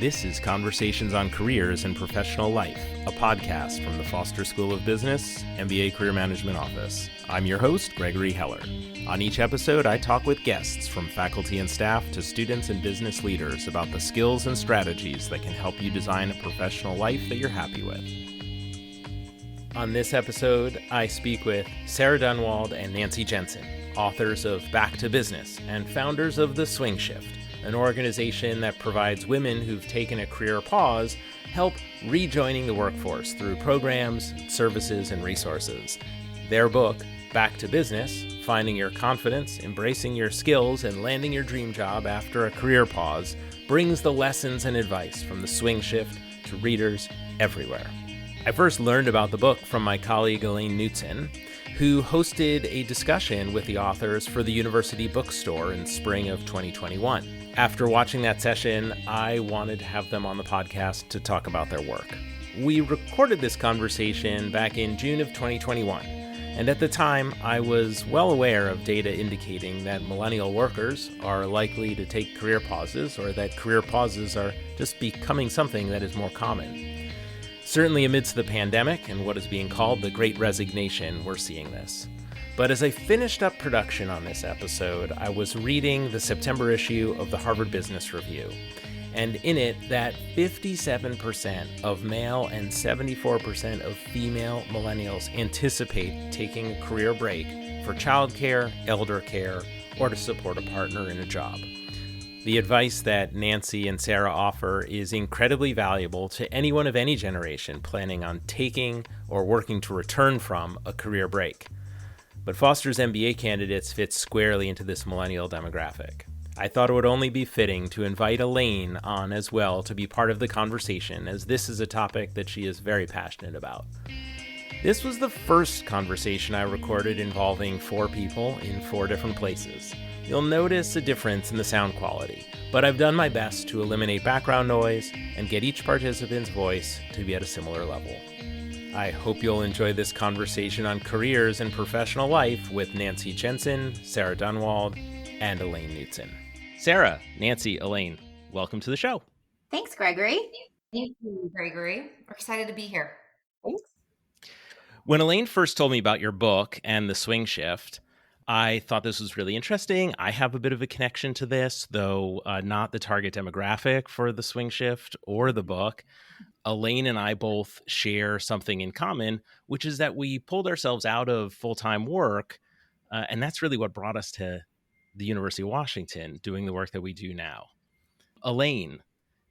This is Conversations on Careers and Professional Life, a podcast from the Foster School of Business, MBA Career Management Office. I'm your host, Gregory Heller. On each episode, I talk with guests from faculty and staff to students and business leaders about the skills and strategies that can help you design a professional life that you're happy with. On this episode, I speak with Sarah Duenwald and Nancy Jensen, authors of Back to Business and founders of The Swing Shift, an organization that provides women who've taken a career pause help rejoining the workforce through programs, services, and resources. Their book, Back to Business, Finding Your Confidence, Embracing Your Skills, and Landing Your Dream Job After a Career Pause, brings the lessons and advice from the swing shift to readers everywhere. I first learned about the book from my colleague Elaine Newtson, who hosted a discussion with the authors for the University Bookstore in spring of 2021. After watching that session, I wanted to have them on the podcast to talk about their work. We recorded this conversation back in June of 2021, and at the time, I was well aware of data indicating that millennial workers are likely to take career pauses, or that career pauses are just becoming something that is more common. Certainly amidst the pandemic and what is being called the Great Resignation, we're seeing this. But as I finished up production on this episode, I was reading the September issue of the Harvard Business Review. And in it, that 57% of male and 74% of female millennials anticipate taking a career break for childcare, eldercare, or to support a partner in a job. The advice that Nancy and Sarah offer is incredibly valuable to anyone of any generation planning on taking or working to return from a career break. But Foster's MBA candidates fit squarely into this millennial demographic. I thought it would only be fitting to invite Elaine on as well to be part of the conversation, as this is a topic that she is very passionate about. This was the first conversation I recorded involving 4 people in 4 different places. You'll notice a difference in the sound quality, but I've done my best to eliminate background noise and get each participant's voice to be at a similar level. I hope you'll enjoy this conversation on careers and professional life with Nancy Jensen, Sarah Duenwald, and Elaine Newtson. Sarah, Nancy, Elaine, welcome to the show. Thanks, Gregory. Thank you, Gregory. We're excited to be here. Thanks. When Elaine first told me about your book and the swing shift, I thought this was really interesting. I have a bit of a connection to this, though not the target demographic for the swing shift or the book. Elaine and I both share something in common, which is that we pulled ourselves out of full-time work, and that's really what brought us to the University of Washington, doing the work that we do now. Elaine,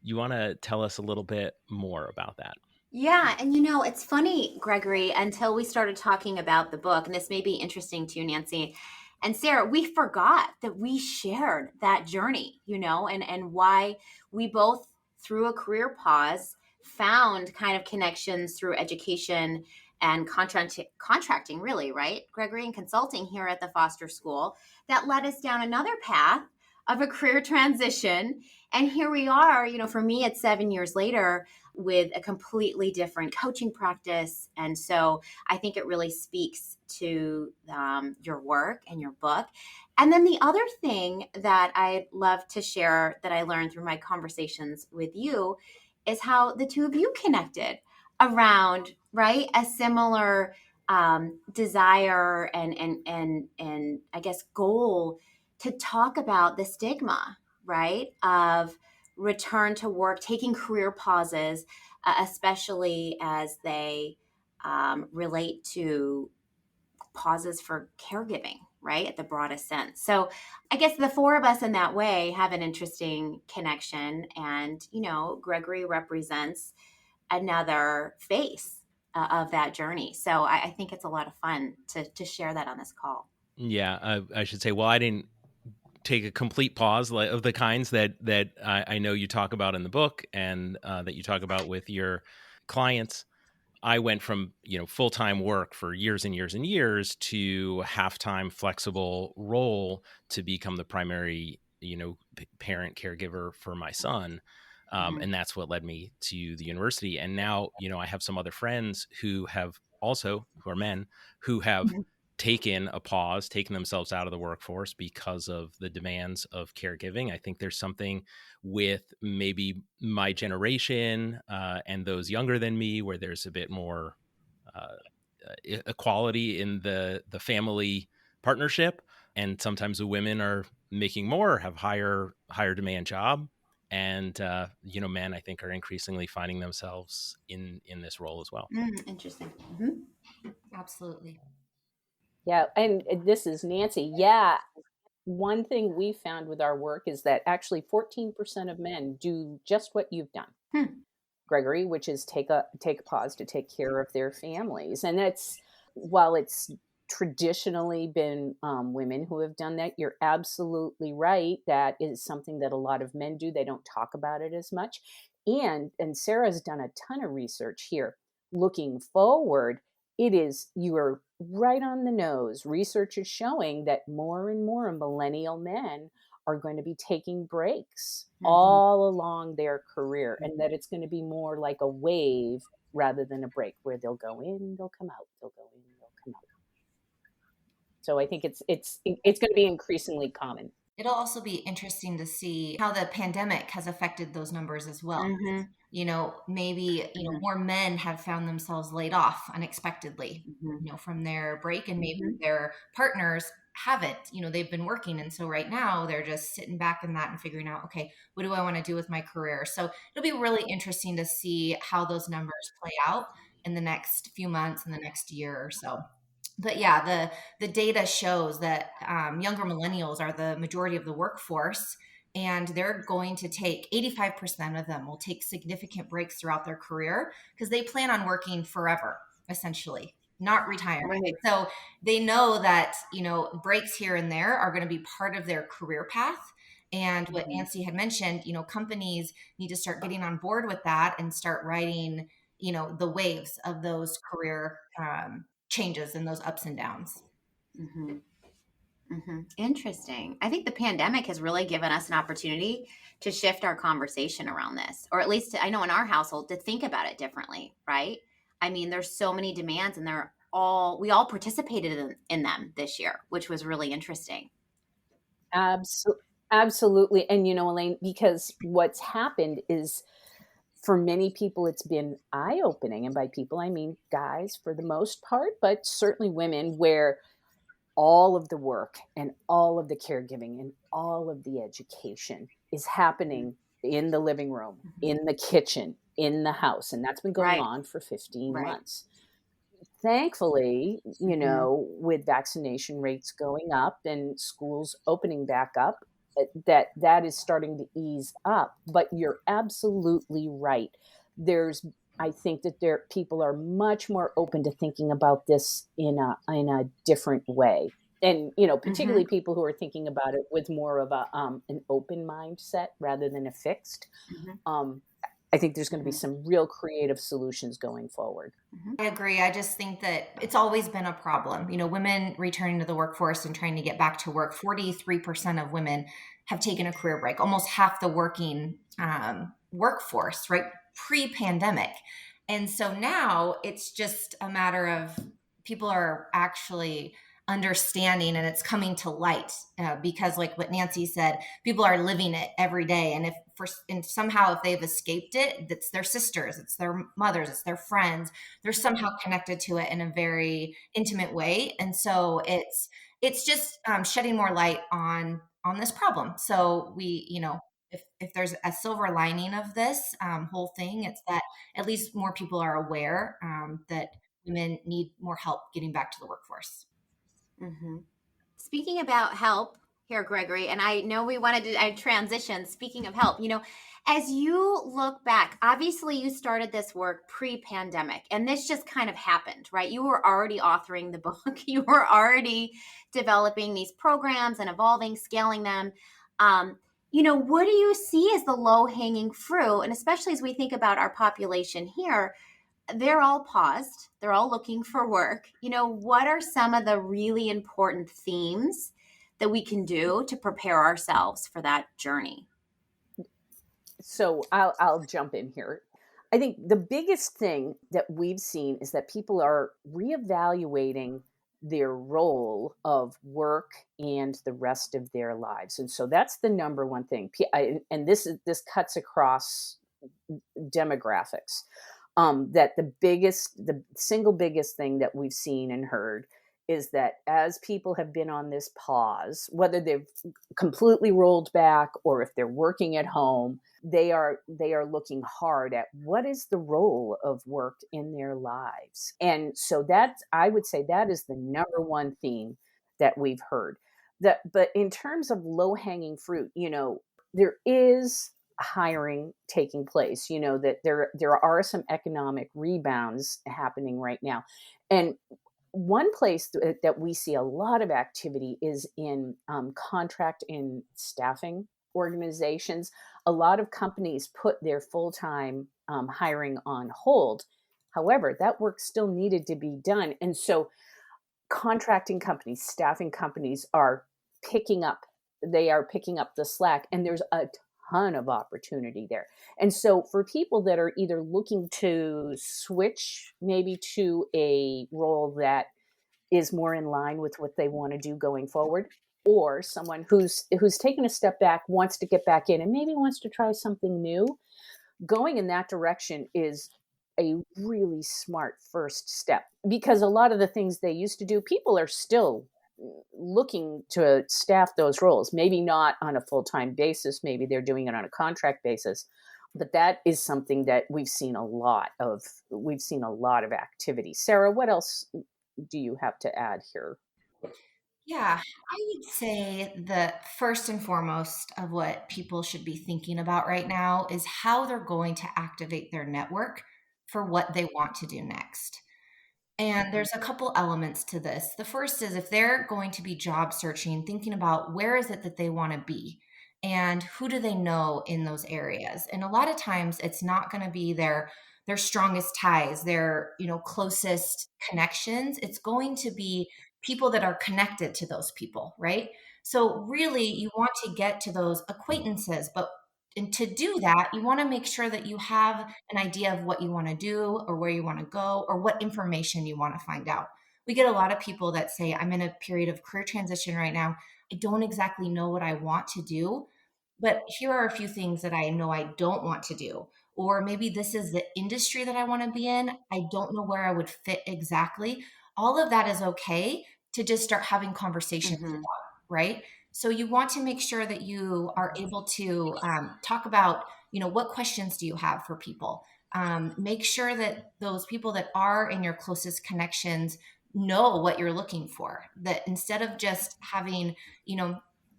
you want to tell us a little bit more about that? Yeah, and it's funny, Gregory, until we started talking about the book, and this may be interesting to you, Nancy and Sarah, we forgot that we shared that journey, and why we both, through a career pause, found kind of connections through education and contracting, really, right, Gregory, and consulting here at the Foster School that led us down another path of a career transition. And here we are, for me, it's 7 years later with a completely different coaching practice. And so I think it really speaks to your work and your book. And then the other thing that I'd love to share that I learned through my conversations with you is how the two of you connected around, right, a similar desire and I guess goal to talk about the stigma, right, of return to work, taking career pauses, especially as they relate to pauses for caregiving, right, at the broadest sense. So I guess the 4 of us in that way have an interesting connection. And, Gregory represents another face of that journey. So I think it's a lot of fun to share that on this call. Yeah, I should say, well, I didn't take a complete pause of the kinds that I know you talk about in the book and that you talk about with your clients. I went from, full-time work for years and years and years to half-time flexible role to become the primary, parent caregiver for my son. And that's what led me to the university. And now, I have some other friends who are men, who have taken a pause, taken themselves out of the workforce because of the demands of caregiving. I think there's something with maybe my generation and those younger than me where there's a bit more equality in the family partnership, and sometimes the women are making more, have higher demand job, and men, I think, are increasingly finding themselves in this role as well. Interesting. Absolutely. Yeah. And this is Nancy. Yeah. One thing we found with our work is that actually 14% of men do just what you've done, Gregory, which is take a pause to take care of their families. And that's, while it's traditionally been women who have done that, you're absolutely right. That is something that a lot of men do. They don't talk about it as much. And Sarah's done a ton of research here. Looking forward, you are right on the nose. Research is showing that more and more millennial men are going to be taking breaks all along their career, and that it's going to be more like a wave rather than a break, where they'll go in, they'll come out, they'll go in, they'll come out. So I think it's going to be increasingly common. It'll also be interesting to see how the pandemic has affected those numbers as well. Maybe more men have found themselves laid off unexpectedly, from their break, and maybe their partners haven't. They've been working, and so right now they're just sitting back in that and figuring out, okay, what do I want to do with my career? So it'll be really interesting to see how those numbers play out in the next few months, in the next year or so. But yeah, the data shows that younger millennials are the majority of the workforce, and they're going to take 85% of them will take significant breaks throughout their career because they plan on working forever, essentially, not retiring. Right. So they know that, breaks here and there are going to be part of their career path. And what Nancy had mentioned, companies need to start getting on board with that and start writing, the waves of those career changes and those ups and downs. Interesting. I think the pandemic has really given us an opportunity to shift our conversation around this, or at least I know in our household to think about it differently, right? I mean, there's so many demands, and we all participated in them this year, which was really interesting. Absolutely. And Elaine, because what's happened is, for many people, it's been eye-opening. And by people, I mean guys for the most part, but certainly women, where all of the work and all of the caregiving and all of the education is happening in the living room, in the kitchen, in the house. And that's been going on for 15 months. Thankfully, with vaccination rates going up and schools opening back up, that is starting to ease up. But you're absolutely right. I think that people are much more open to thinking about this in a different way. And, particularly people who are thinking about it with more of an open mindset rather than a fixed. I think there's going to be some real creative solutions going forward. I agree. I just think that it's always been a problem. Women returning to the workforce and trying to get back to work, 43% of women have taken a career break, almost half the working workforce, right? Pre-pandemic. And so now it's just a matter of people are actually understanding, and it's coming to light because, like what Nancy said, people are living it every day. And somehow if they've escaped it, it's their sisters, it's their mothers, it's their friends, they're somehow connected to it in a very intimate way. And so it's just shedding more light on this problem. So we, if there's a silver lining of this whole thing, it's that at least more people are aware that women need more help getting back to the workforce. Speaking about help here, Gregory, and I know we wanted to transition. Speaking of help, as you look back, obviously you started this work pre-pandemic, and this just kind of happened, right? You were already authoring the book. You were already developing these programs and evolving, scaling them. What do you see as the low-hanging fruit? And especially as we think about our population here, they're all paused. They're all looking for work. What are some of the really important themes that we can do to prepare ourselves for that journey? So I'll jump in here. I think the biggest thing that we've seen is that people are reevaluating their role of work and the rest of their lives. And so that's the number one thing. And this cuts across demographics. That the single biggest thing that we've seen and heard is that as people have been on this pause, whether they've completely rolled back or if they're working at home, they are looking hard at what is the role of work in their lives. And so I would say that is the number one theme that we've heard. But in terms of low hanging fruit, there is hiring taking place, that there are some economic rebounds happening right now. And one place that we see a lot of activity is in contract and staffing organizations. A lot of companies put their full-time hiring on hold. However, that work still needed to be done. And so contracting companies, staffing companies are picking up the slack, and there's a ton of opportunity there. And so for people that are either looking to switch maybe to a role that is more in line with what they want to do going forward, or someone who's taken a step back, wants to get back in and maybe wants to try something new, going in that direction is a really smart first step, because a lot of the things they used to do, people are still looking to staff those roles, maybe not on a full-time basis, maybe they're doing it on a contract basis, but that is something that we've seen a lot of activity. Sarah, what else do you have to add here? Yeah, I would say that first and foremost of what people should be thinking about right now is how they're going to activate their network for what they want to do next. And there's a couple elements to this. The first is if they're going to be job searching, thinking about where is it that they want to be and who do they know in those areas. And a lot of times it's not going to be their strongest ties, their, closest connections. It's going to be people that are connected to those people, right? So really you want to get to those acquaintances, and to do that, you want to make sure that you have an idea of what you want to do or where you want to go or what information you want to find out. We get a lot of people that say, I'm in a period of career transition right now. I don't exactly know what I want to do, but here are a few things that I know I don't want to do. Or maybe this is the industry that I want to be in. I don't know where I would fit exactly. All of that is okay to just start having conversations about, right? So you want to make sure that you are able to talk about, what questions do you have for people? Make sure that those people that are in your closest connections know what you're looking for. That instead of just having,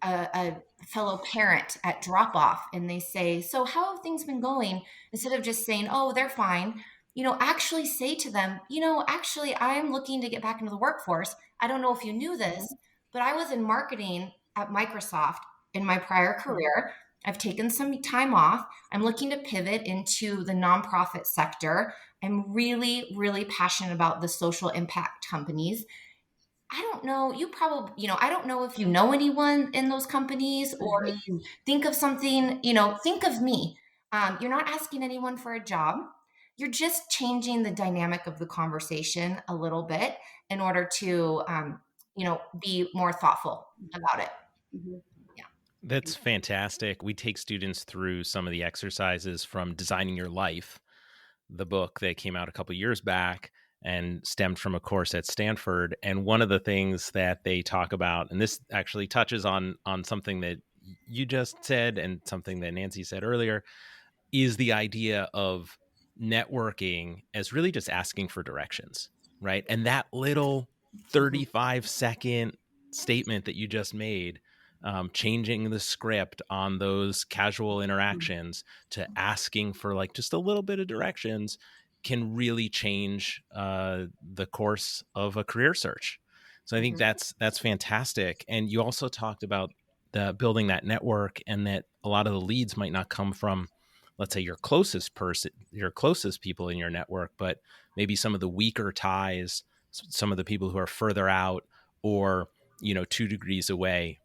a fellow parent at drop off and they say, so how have things been going? Instead of just saying, oh, they're fine, actually say to them, actually, I'm looking to get back into the workforce. I don't know if you knew this, but I was in marketing at Microsoft in my prior career. I've taken some time off. I'm looking to pivot into the nonprofit sector. I'm really, really passionate about the social impact companies. I don't know, you probably, I don't know if you know anyone in those companies or if you think of something, think of me. You're not asking anyone for a job. You're just changing the dynamic of the conversation a little bit in order to, be more thoughtful about it. Yeah. That's fantastic. We take students through some of the exercises from Designing Your Life, the book that came out a couple years back and stemmed from a course at Stanford. And one of the things that they talk about, and this actually touches on something that you just said and something that Nancy said earlier, is the idea of networking as really just asking for directions, right? And that little 35-second statement that you just made, changing the script on those casual interactions to asking for like just a little bit of directions can really change the course of a career search. So I think that's fantastic. And you also talked about building that network, and that a lot of the leads might not come from, let's say, your closest people in your network, but maybe some of the weaker ties, some of the people who are further out or, 2 degrees away.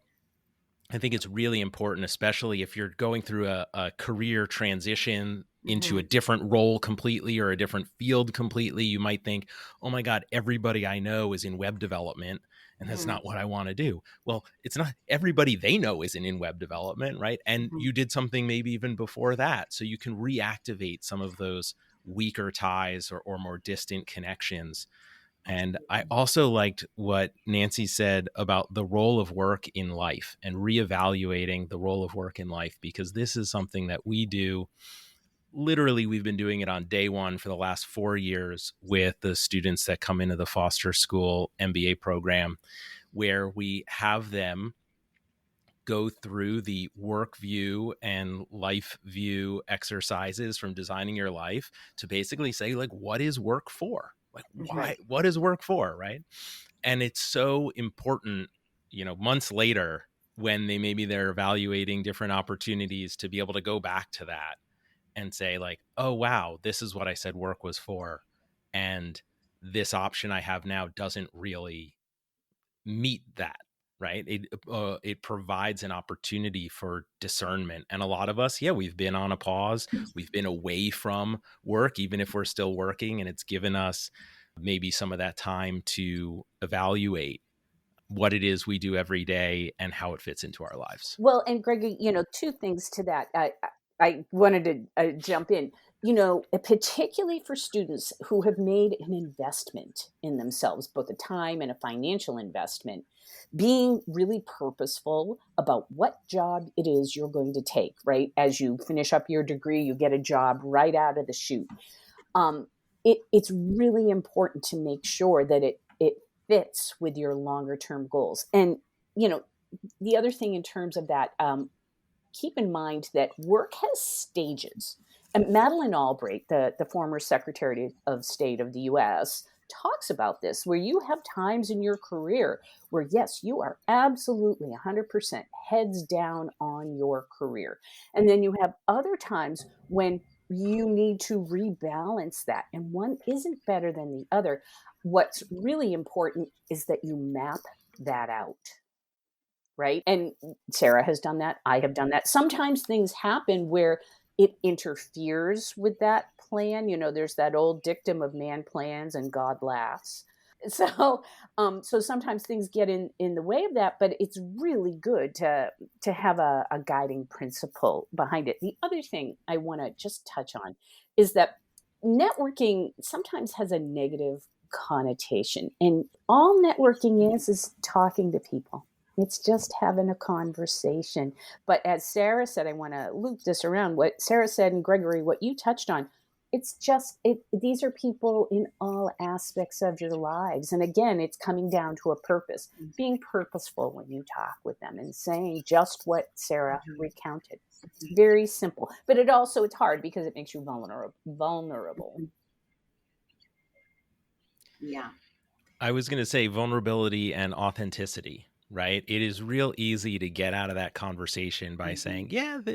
I think it's really important, especially if you're going through a career transition into a different role completely or a different field completely. You might think, oh my God, everybody I know is in web development, and that's not what I want to do. Well, it's not everybody they know isn't in web development, right? And you did something maybe even before that. So you can reactivate some of those weaker ties or more distant connections. And I also liked what Nancy said about the role of work in life and reevaluating the role of work in life, because this is something that we do. Literally, we've been doing it on day one for the last 4 years with the students that come into the Foster School MBA program, where we have them go through the work view and life view exercises from designing your life to basically say, like, what is work for? Like, why, what is work for? Right. And it's so important, months later when they're evaluating different opportunities to be able to go back to that and say, like, oh, wow, this is what I said work was for. And this option I have now doesn't really meet that. Right. It provides an opportunity for discernment. And a lot of us, we've been on a pause. We've been away from work, even if we're still working. And it's given us maybe some of that time to evaluate what it is we do every day and how it fits into our lives. Well, and Gregory, two things to that. I wanted to jump in, particularly for students who have made an investment in themselves, both a time and a financial investment, being really purposeful about what job it is you're going to take, right? As you finish up your degree, you get a job right out of the chute. It's really important to make sure that it fits with your longer term goals. And, the other thing in terms of that, keep in mind that work has stages. And Madeleine Albright, the former Secretary of State of the U.S., talks about this, where you have times in your career where, yes, you are absolutely 100% heads down on your career. And then you have other times when you need to rebalance that, and one isn't better than the other. What's really important is that you map that out. Right. And Sarah has done that. I have done that. Sometimes things happen where it interferes with that plan. There's that old dictum of man plans and God laughs. So sometimes things get in the way of that, but it's really good to have a guiding principle behind it. The other thing I want to just touch on is that networking sometimes has a negative connotation, and all networking is talking to people. It's just having a conversation. But as Sarah said, I want to loop this around. What Sarah said, and Gregory, what you touched on, it's just, these are people in all aspects of your lives. And again, it's coming down to a purpose, being purposeful when you talk with them and saying just what Sarah recounted. Very simple. But it's hard because it makes you vulnerable. Yeah. I was going to say vulnerability and authenticity. Right. It is real easy to get out of that conversation by saying,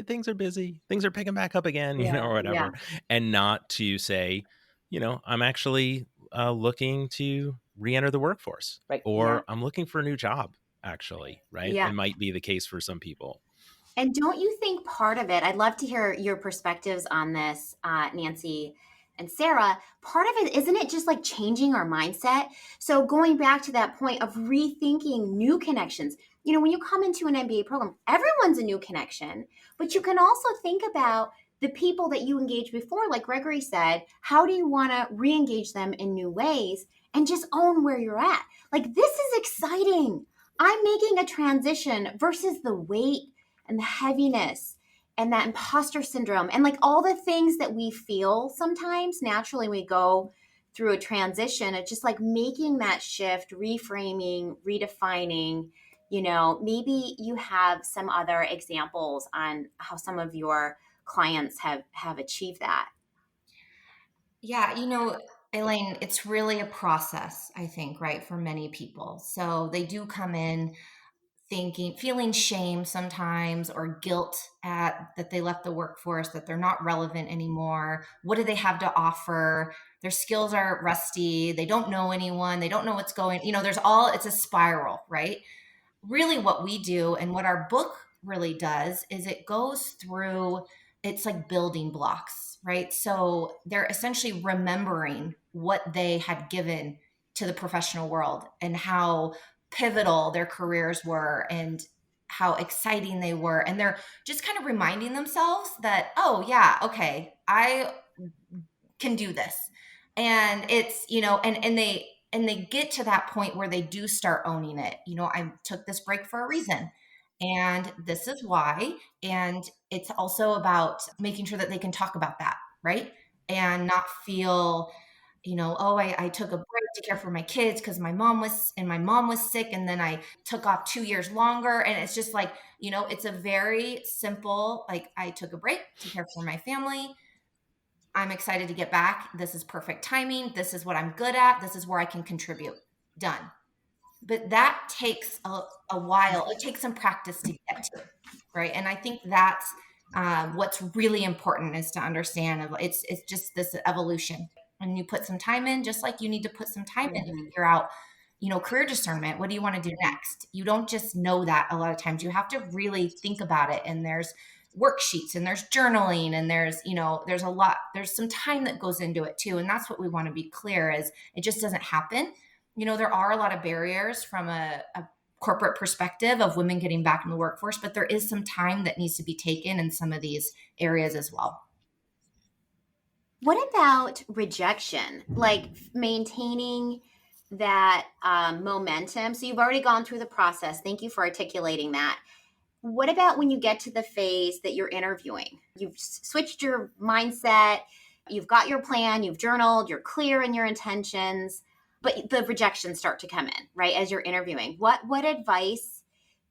things are busy. Things are picking back up again, or whatever. And not to say, I'm actually looking to re-enter the workforce, right? Or I'm looking for a new job, actually. Right. Yeah. It might be the case for some people. And don't you think part of it, I'd love to hear your perspectives on this, Nancy and Sarah, part of it, isn't it just like changing our mindset? So going back to that point of rethinking new connections, when you come into an MBA program, everyone's a new connection, but you can also think about the people that you engaged before, like Gregory said, how do you want to re-engage them in new ways and just own where you're at? Like, this is exciting. I'm making a transition versus the weight and the heaviness and that imposter syndrome and like all the things that we feel sometimes naturally when we go through a transition. It's just like making that shift, reframing, redefining. Maybe you have some other examples on how some of your clients have achieved that. Yeah, Elaine, it's really a process, I think, right, for many people. So they do come in feeling shame sometimes, or guilt that they left the workforce, that they're not relevant anymore. What do they have to offer? Their skills are rusty. They don't know anyone. They don't know what's going, it's a spiral, right? Really what we do and what our book really does is it goes through, it's like building blocks, right? So they're essentially remembering what they had given to the professional world and how pivotal their careers were and how exciting they were. And they're just kind of reminding themselves that, oh, yeah, okay, I can do this. And it's, and they get to that point where they do start owning it. I took this break for a reason. And this is why. And it's also about making sure that they can talk about that, right? And not feel, oh, I took a break to care for my kids because my mom was sick. And then I took off 2 years longer. And it's just like, it's a very simple, like, I took a break to care for my family. I'm excited to get back. This is perfect timing. This is what I'm good at. This is where I can contribute. Done. But that takes a while. It takes some practice to get to, right? And I think that's what's really important is to understand it's just this evolution. And you put some time in, just like you need to put some time in to figure out, career discernment. What do you want to do next? You don't just know that a lot of times. You have to really think about it. And there's worksheets and there's journaling and there's some time that goes into it too. And that's what we want to be clear is it just doesn't happen. There are a lot of barriers from a corporate perspective of women getting back in the workforce, but there is some time that needs to be taken in some of these areas as well. What about rejection? Like maintaining that momentum. So you've already gone through the process. Thank you for articulating that. What about when you get to the phase that you're interviewing? You've switched your mindset, you've got your plan, you've journaled, you're clear in your intentions, but the rejections start to come in, right, as you're interviewing. What advice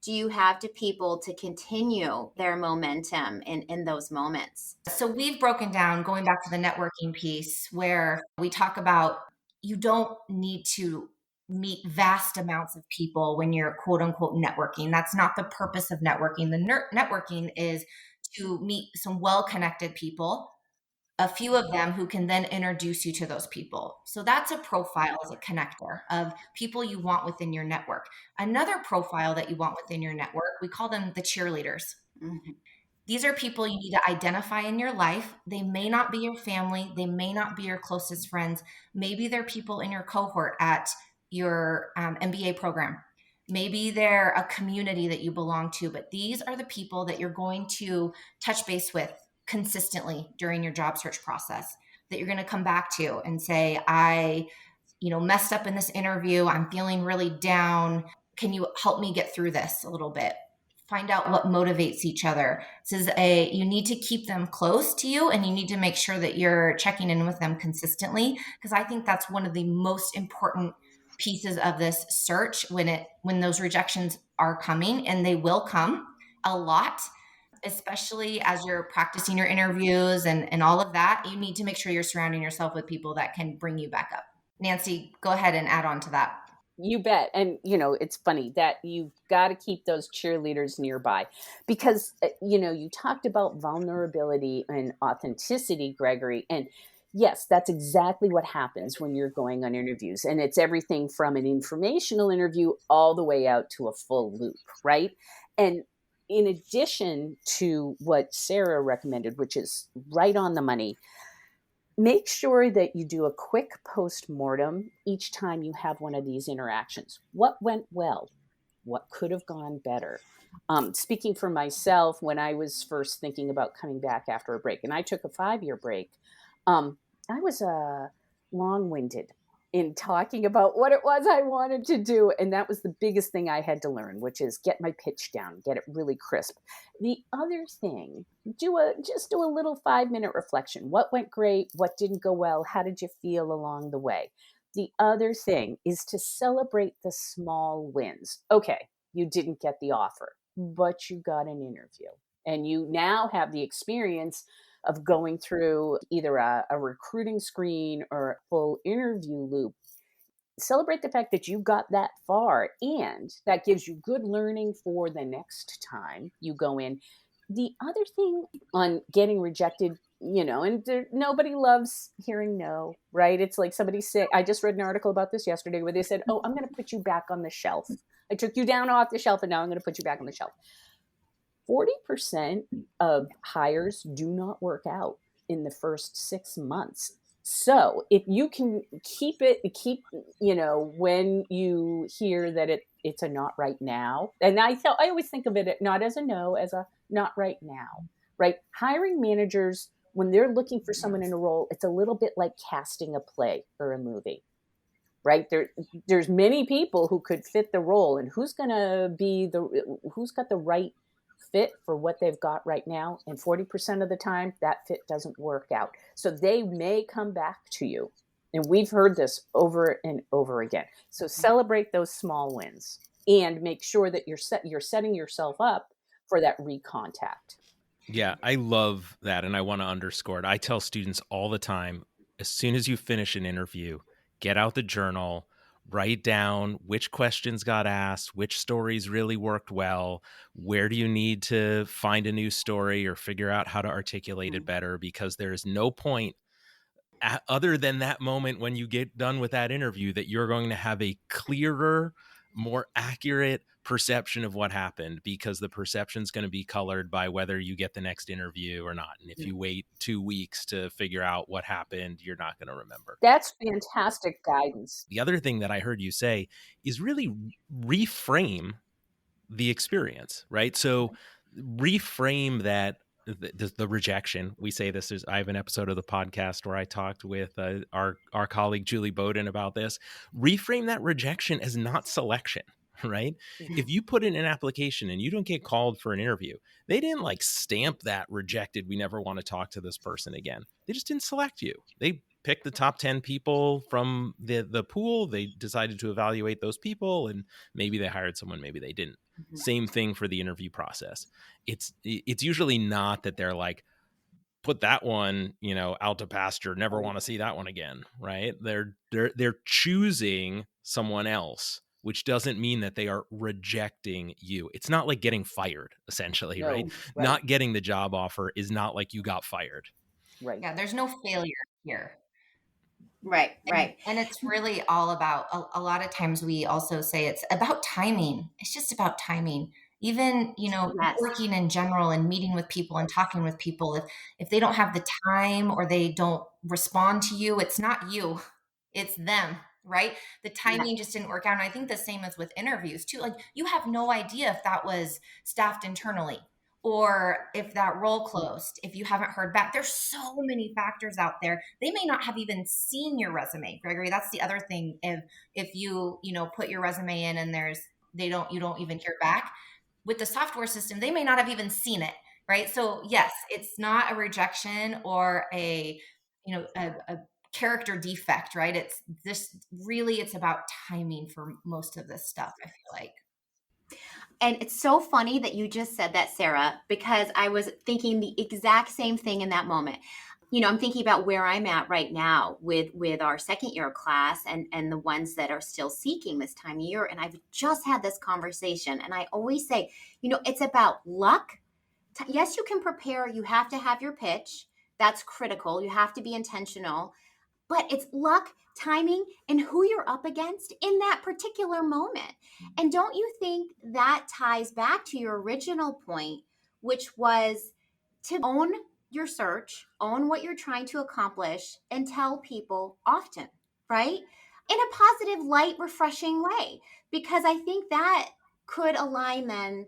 do you have to people to continue their momentum in those moments? So we've broken down, going back to the networking piece, where we talk about you don't need to meet vast amounts of people when you're quote unquote networking. That's not the purpose of networking. The networking is to meet some well-connected people, a few of them who can then introduce you to those people. So that's a profile as a connector of people you want within your network. Another profile that you want within your network, we call them the cheerleaders. Mm-hmm. These are people you need to identify in your life. They may not be your family. They may not be your closest friends. Maybe they're people in your cohort at your MBA program. Maybe they're a community that you belong to, but these are the people that you're going to touch base with consistently during your job search process, that you're going to come back to and say, I messed up in this interview. I'm feeling really down. Can you help me get through this a little bit? Find out what motivates each other. You need to keep them close to you, and you need to make sure that you're checking in with them consistently, because I think that's one of the most important pieces of this search when those rejections are coming, and they will come a lot, especially as you're practicing your interviews and all of that. You need to make sure you're surrounding yourself with people that can bring you back up. Nancy, go ahead and add on to that. You bet. And, it's funny that you've got to keep those cheerleaders nearby because, you talked about vulnerability and authenticity, Gregory. And yes, that's exactly what happens when you're going on interviews. And it's everything from an informational interview all the way out to a full loop, right? And in addition to what Sarah recommended, which is right on the money, make sure that you do a quick post-mortem each time you have one of these interactions. What went well? What could have gone better? Speaking for myself, when I was first thinking about coming back after a break, and I took a 5-year break, I was long-winded in talking about what it was I wanted to do. And that was the biggest thing I had to learn, which is get my pitch down, get it really crisp. The other thing, just do a little 5-minute reflection. What went great? What didn't go well? How did you feel along the way? The other thing is to celebrate the small wins. Okay, you didn't get the offer, but you got an interview and you now have the experience of going through either a recruiting screen or a full interview loop. Celebrate the fact that you got that far, and that gives you good learning for the next time you go in. The other thing on getting rejected, nobody loves hearing no, right? It's like somebody sick. I just read an article about this yesterday where they said, oh, I'm going to put you back on the shelf. I took you down off the shelf and now I'm going to put you back on the shelf. 40% of hires do not work out. in the first 6 months. So if you can keep, when you hear that it's a not right now, and I always think of it not as a no, as a not right now, right? Hiring managers, when they're looking for someone in a role, it's a little bit like casting a play or a movie, right? There's many people who could fit the role, and who's got the right fit for what they've got right now. And 40% of the time that fit doesn't work out. So they may come back to you. And we've heard this over and over again. So celebrate those small wins and make sure that you're setting yourself up for that recontact. Yeah, I love that. And I want to underscore it. I tell students all the time, as soon as you finish an interview, get out the journal, write down which questions got asked, which stories really worked well, where do you need to find a new story or figure out how to articulate it better, because there is no point other than that moment when you get done with that interview that you're going to have a clearer, more accurate perception of what happened, because the perception is going to be colored by whether you get the next interview or not. And if you wait 2 weeks to figure out what happened, you're not going to remember. That's fantastic guidance. The other thing that I heard you say is really reframe the experience, right? So reframe that the rejection. We say this is, I have an episode of the podcast where I talked with our colleague Julie Bowden about this. Reframe that rejection as not selection, right? If you put in an application and you don't get called for an interview, they didn't like stamp that rejected, we never want to talk to this person again. They just didn't select you. They picked the top 10 people from the pool. They decided to evaluate those people, and maybe they hired someone, maybe they didn't. Same thing for the interview process. It's usually not that they're like, put that one, out to pasture, never want to see that one again, right? They're choosing someone else, which doesn't mean that they are rejecting you. It's not like getting fired, essentially, right? Not getting the job offer is not like you got fired. Right. Yeah, there's no failure here. Right. And it's really all about, a lot of times we also say it's about timing. It's just about timing. Even, working in general and meeting with people and talking with people, if they don't have the time or they don't respond to you, it's not you, it's them, right? The timing just didn't work out. And I think the same as with interviews too. Like, you have no idea if that was staffed internally or if that role closed, if you haven't heard back. There's so many factors out there. They may not have even seen your resume, Gregory. That's the other thing. If you put your resume in and you don't even hear back. With the software system, they may not have even seen it, right? So yes, it's not a rejection or a character defect, right? It's about timing for most of this stuff, I feel like. And it's so funny that you just said that, Sarah, because I was thinking the exact same thing in that moment. I'm thinking about where I'm at right now with our second year class and the ones that are still seeking this time of year. And I've just had this conversation. And I always say, it's about luck. Yes, you can prepare. You have to have your pitch. That's critical. You have to be intentional. But it's luck, timing, and who you're up against in that particular moment. And don't you think that ties back to your original point, which was to own your search, own what you're trying to accomplish, and tell people often, right? In a positive, light, refreshing way. Because I think that could align then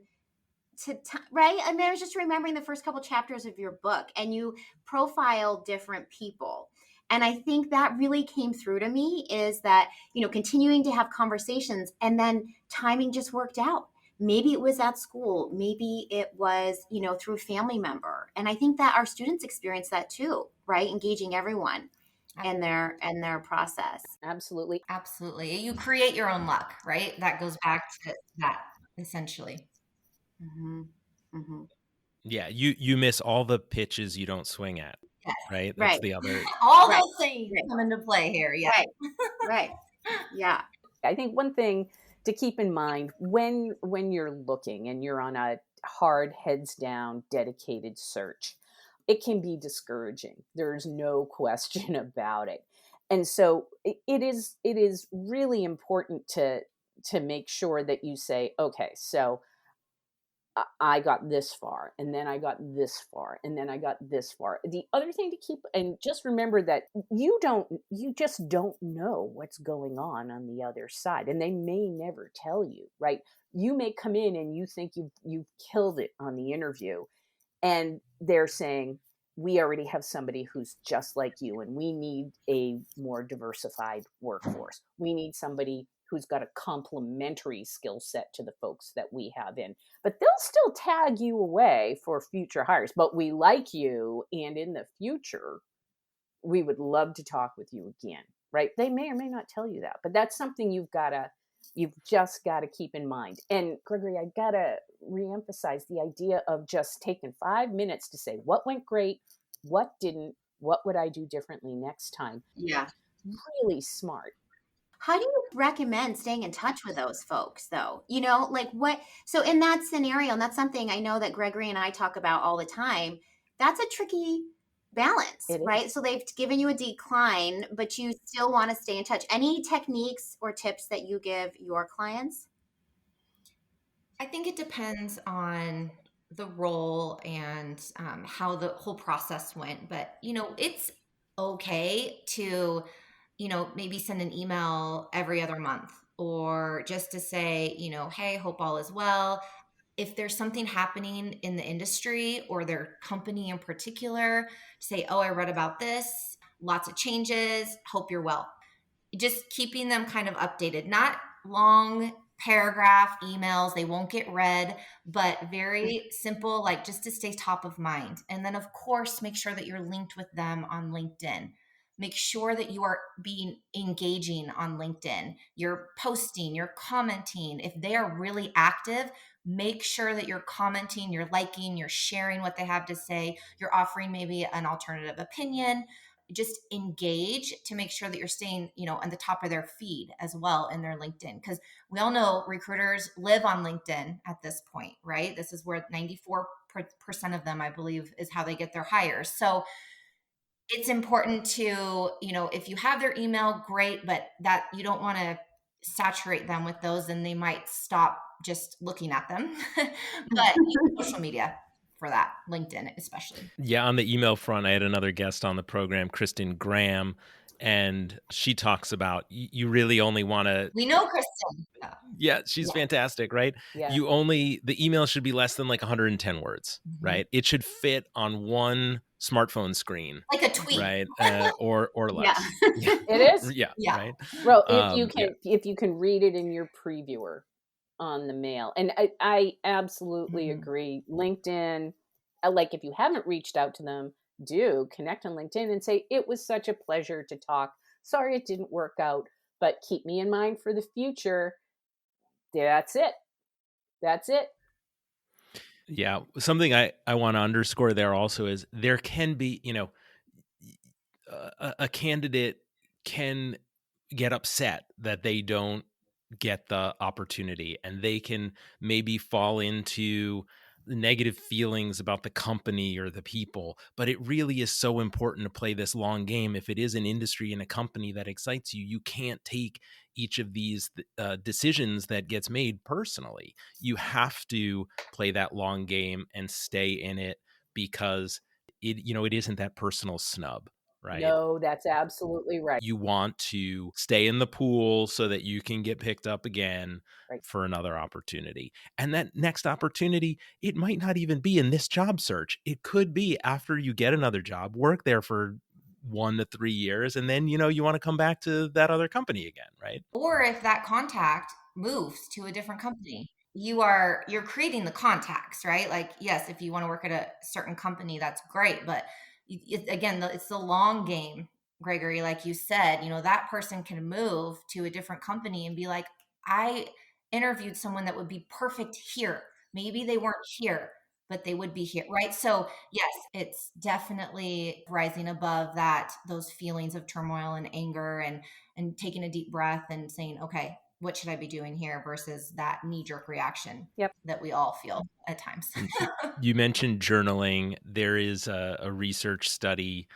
right? I mean, I was just remembering the first couple chapters of your book, and you profile different people. And I think that really came through to me, is that, continuing to have conversations, and then timing just worked out. Maybe it was at school, maybe it was, through a family member. And I think that our students experience that too, right? Engaging everyone in their process. Absolutely. You create your own luck, right? That goes back to that, essentially. Mm-hmm. Mm-hmm. Yeah, you miss all the pitches you don't swing at, right? That's the other. All those things come into play here. Yeah. Right. Yeah. I think one thing to keep in mind when you're looking and you're on a hard, heads down, dedicated search, it can be discouraging. There's no question about it. And so it is really important to make sure that you say, okay, so I got this far, and then I got this far, and then I got this far. The other thing to keep, and just remember that you just don't know what's going on the other side, and they may never tell you, right? You may come in and you think you've killed it on the interview, and they're saying, we already have somebody who's just like you, and we need a more diversified workforce. We need somebody who's got a complementary skill set to the folks that we have in. But they'll still tag you away for future hires. But we like you, and in the future, we would love to talk with you again, right? They may or may not tell you that, but that's something you've just got to keep in mind. And Gregory, I got to reemphasize the idea of just taking 5 minutes to say what went great, what didn't, what would I do differently next time? Yeah. Really smart. How do you recommend staying in touch with those folks though? So in that scenario, and that's something I know that Gregory and I talk about all the time, that's a tricky balance, right? So they've given you a decline, but you still want to stay in touch. Any techniques or tips that you give your clients? I think it depends on the role and how the whole process went. But, it's okay to, maybe send an email every other month, or just to say, hey, hope all is well. If there's something happening in the industry or their company in particular, say, oh, I read about this, lots of changes, hope you're well. Just keeping them kind of updated, not long paragraph emails, they won't get read, but very simple, like just to stay top of mind. And then of course, make sure that you're linked with them on LinkedIn. Make sure that you are being engaging on LinkedIn. You're posting, you're commenting. If they are really active, make sure that you're commenting, you're liking, you're sharing what they have to say. You're offering maybe an alternative opinion. Just engage to make sure that you're staying, on the top of their feed as well in their LinkedIn. Because we all know recruiters live on LinkedIn at this point, right? This is where 94% of them, I believe, is how they get their hires. So it's important to, if you have their email, great, but that you don't want to saturate them with those and they might stop just looking at them. But social media for that, LinkedIn especially. Yeah, on the email front, I had another guest on the program, Kristen Graham, and she talks about you really only want to... We know Kristen. Yeah, she's fantastic, right? Yeah. The email should be less than like 110 words, right? It should fit on one smartphone screen. Like a tweet. Right? Or less. Yeah. It is? Yeah. Right? Well, if you can read it in your previewer on the mail. And I absolutely agree. LinkedIn, like if you haven't reached out to them, do connect on LinkedIn and say, it was such a pleasure to talk. Sorry it didn't work out, but keep me in mind for the future. That's it. Yeah. Something I want to underscore there also is there can be, a candidate can get upset that they don't get the opportunity, and they can maybe fall into negative feelings about the company or the people. But it really is so important to play this long game. If it is an industry and a company that excites you, you can't take each of these decisions that gets made personally. You have to play that long game and stay in it, because it isn't that personal snub. Right? No, that's absolutely right. You want to stay in the pool so that you can get picked up again for another opportunity. And that next opportunity, it might not even be in this job search. It could be after you get another job, work there for 1 to 3 years, and then, you want to come back to that other company again, right? Or if that contact moves to a different company, you're creating the contacts, right? Like, yes, if you want to work at a certain company, that's great. But again, it's the long game, Gregory. Like you said, that person can move to a different company and be like, I interviewed someone that would be perfect here. Maybe they weren't here, but they would be here, right? So yes, it's definitely rising above those feelings of turmoil and anger, and taking a deep breath and saying, okay, what should I be doing here, versus that knee-jerk reaction that we all feel at times. You mentioned journaling. There is a research study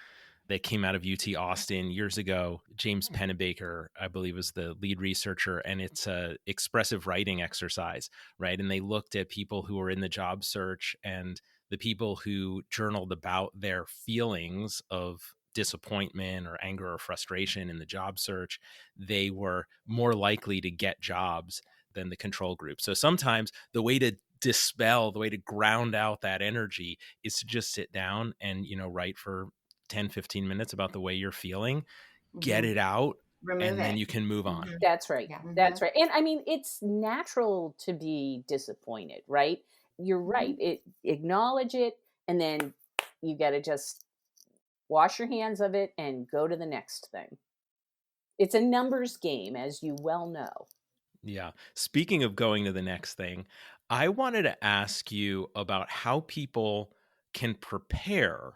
that came out of UT Austin years ago. James Pennebaker, I believe, was the lead researcher, and it's a expressive writing exercise, right? And they looked at people who were in the job search, and the people who journaled about their feelings of disappointment or anger or frustration in the job search, they were more likely to get jobs than the control group. So sometimes the way to dispel, the way to ground out that energy is to just sit down and, write for 10, 15 minutes about the way you're feeling, get it out, Remove and then it. you can move on. That's right. Yeah. That's right. And I mean, it's natural to be disappointed, right? You're right. Acknowledge it, and then you got to just wash your hands of it and go to the next thing. It's a numbers game, as you well know. Yeah. Speaking of going to the next thing, I wanted to ask you about how people can prepare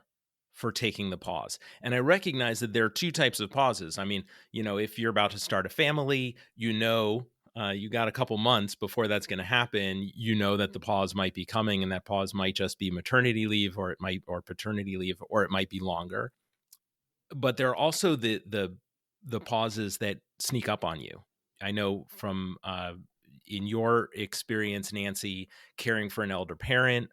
for taking the pause. And I recognize that there are two types of pauses. I mean, if you're about to start a family, you got a couple months before that's going to happen. You know that the pause might be coming, and that pause might just be maternity leave, or paternity leave, or it might be longer. But there are also the pauses that sneak up on you. I know from in your experience, Nancy, caring for an elder parent,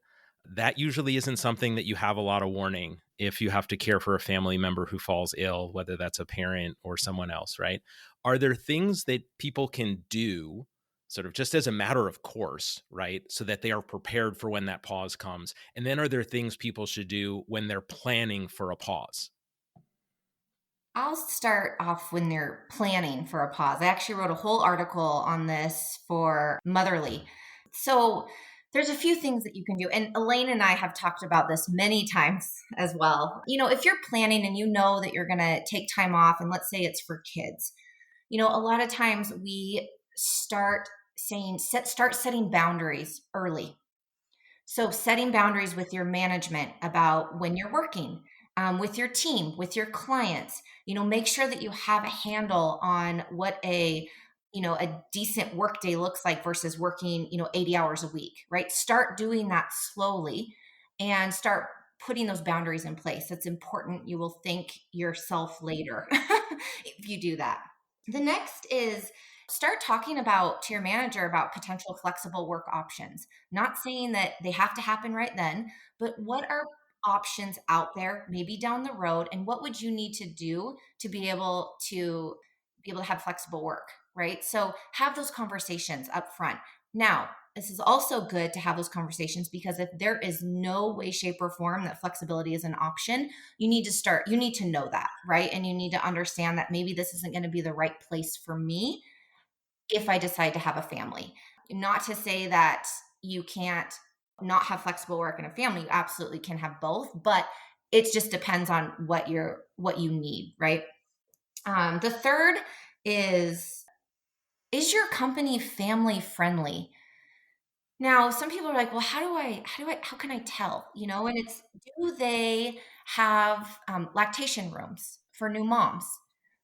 that usually isn't something that you have a lot of warning if you have to care for a family member who falls ill, whether that's a parent or someone else, right? Are there things that people can do sort of just as a matter of course, right? So that they are prepared for when that pause comes? And then are there things people should do when they're planning for a pause? I'll start off when they're planning for a pause. I actually wrote a whole article on this for Motherly. So there's a few things that you can do. And Elaine and I have talked about this many times as well. If you're planning and you know that you're going to take time off, and let's say it's for kids, a lot of times we start setting boundaries early. So setting boundaries with your management about when you're working, with your team, with your clients, make sure that you have a handle on what a decent work day looks like versus working, 80 hours a week, right? Start doing that slowly and start putting those boundaries in place. That's important. You will thank yourself later if you do that. The next is start talking to your manager about potential flexible work options. Not saying that they have to happen right then, but what are options out there, maybe down the road, and what would you need to do to be able to have flexible work, right? So have those conversations up front. Now, this is also good to have those conversations because if there is no way, shape, or form that flexibility is an option, you need to know that, right? And you need to understand that maybe this isn't going to be the right place for me if I decide to have a family. Not to say that you can't not have flexible work and a family. You absolutely can have both, but it just depends on what you need, right? The third is your company family friendly? Now, some people are like, well, how can I tell? And it's, do they have lactation rooms for new moms?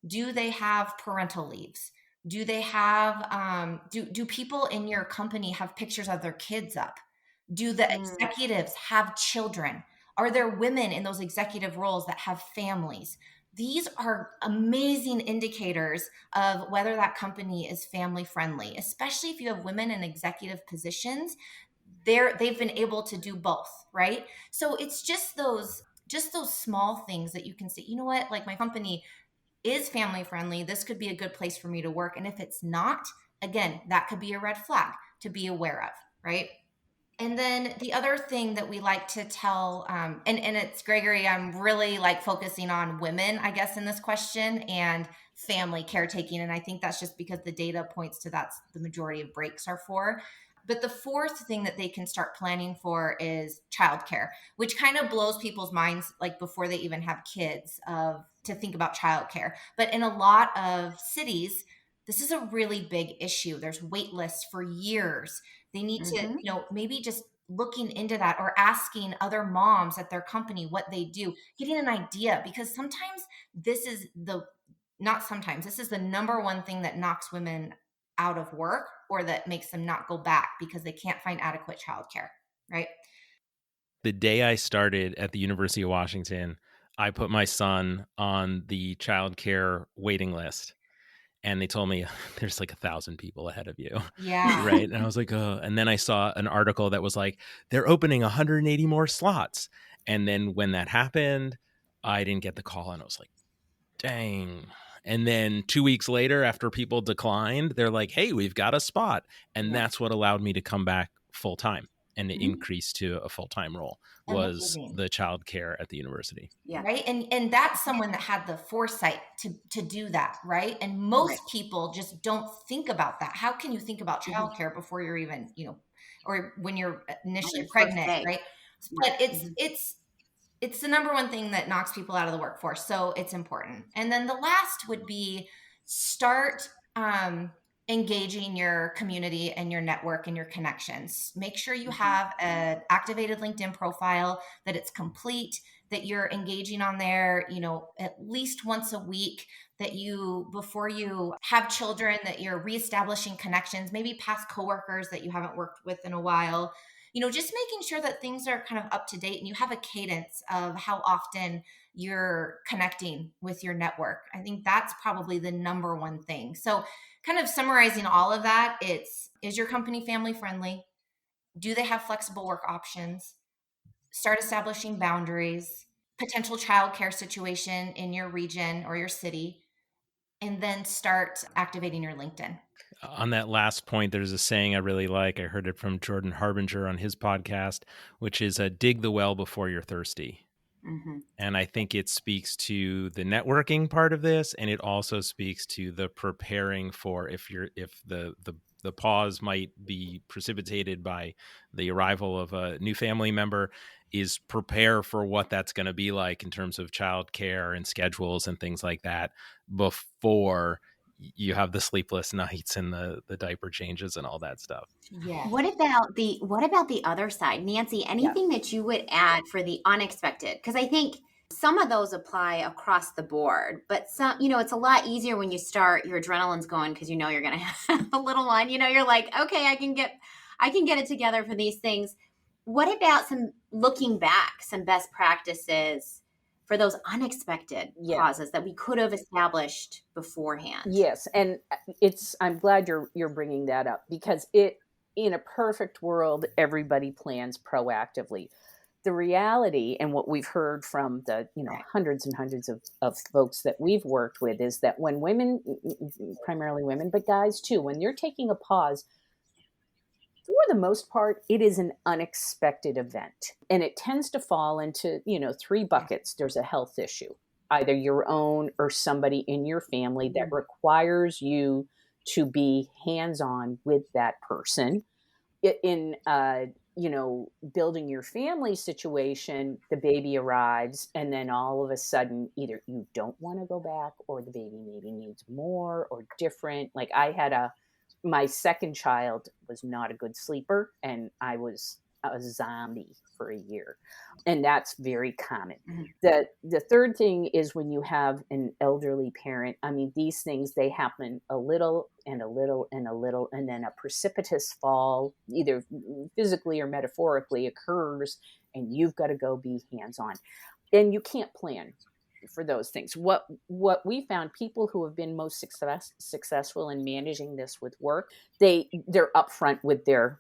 Do they have parental leaves? Do they have, do people in your company have pictures of their kids up? Do the executives have children? Are there women in those executive roles that have families? These are amazing indicators of whether that company is family friendly, especially if you have women in executive positions. They've been able to do both, right? So it's just those small things that you can say, you know what, like my company is family friendly. This could be a good place for me to work. And if it's not, again, that could be a red flag to be aware of, right? And then the other thing that we like to tell, and it's Gregory, I'm really like focusing on women, I guess, in this question and family caretaking. And I think that's just because the data points to that's the majority of breaks are for. But the fourth thing that they can start planning for is childcare, which kind of blows people's minds, like before they even have kids, to think about childcare. But in a lot of cities, this is a really big issue. There's wait lists for years. They need to, maybe just looking into that or asking other moms at their company what they do, getting an idea, because sometimes this is the number one thing that knocks women out of work or that makes them not go back because they can't find adequate childcare, right? The day I started at the University of Washington, I put my son on the childcare waiting list, and they told me there's like 1,000 people ahead of you. Yeah. Right. And I was like, oh, and then I saw an article that was like, they're opening 180 more slots. And then when that happened, I didn't get the call, and I was like, dang. And then 2 weeks later, after people declined, they're like, hey, we've got a spot. And that's what allowed me to come back full time and to increase to a full-time role, was Amazing. the childcare at the university. Yeah. Right. And that's someone that had the foresight to do that. Right. And most people just don't think about that. How can you think about childcare before you're even, or when you're initially pregnant, right? But it's the number one thing that knocks people out of the workforce. So it's important. And then the last would be start engaging your community and your network and your connections. Make sure you have an activated LinkedIn profile, that it's complete, that you're engaging on there, at least once a week, that you, before you have children, that you're reestablishing connections, maybe past coworkers that you haven't worked with in a while. Just making sure that things are kind of up to date and you have a cadence of how often you're connecting with your network. I think that's probably the number one thing. So kind of summarizing all of that, is your company family friendly? Do they have flexible work options? Start establishing boundaries, potential childcare situation in your region or your city, and then start activating your LinkedIn. On that last point, there's a saying I really like. I heard it from Jordan Harbinger on his podcast, which is dig the well before you're thirsty. And I think it speaks to the networking part of this, and it also speaks to the preparing for if the pause might be precipitated by the arrival of a new family member, is prepare for what that's going to be like in terms of childcare and schedules and things like that before you have the sleepless nights and the diaper changes and all that stuff. Yeah. What about the other side, Nancy? Anything that you would add for the unexpected? Because I think some of those apply across the board, but some, it's a lot easier when you start, your adrenaline's going because you're going to have a little one. You're like, okay, I can get it together for these things. What about looking back, some best practices for those unexpected pauses that we could have established beforehand? Yes, and I'm glad you're bringing that up, because in a perfect world, everybody plans proactively. The reality, and what we've heard from the hundreds and hundreds of folks that we've worked with, is that when women, primarily women, but guys too, when you're taking a pause, for the most part, it is an unexpected event. And it tends to fall into, 3 buckets. There's a health issue, either your own or somebody in your family that requires you to be hands-on with that person. In, building your family situation, the baby arrives, and then all of a sudden, either you don't want to go back, or the baby maybe needs more or different. Like my second child was not a good sleeper, and I was a zombie for a year. And that's very common. The third thing is when you have an elderly parent, these things, they happen a little and a little and a little, and then a precipitous fall, either physically or metaphorically, occurs, and you've got to go be hands-on. And you can't plan for those things. What we found, people who have been most successful in managing this with work, they're upfront with their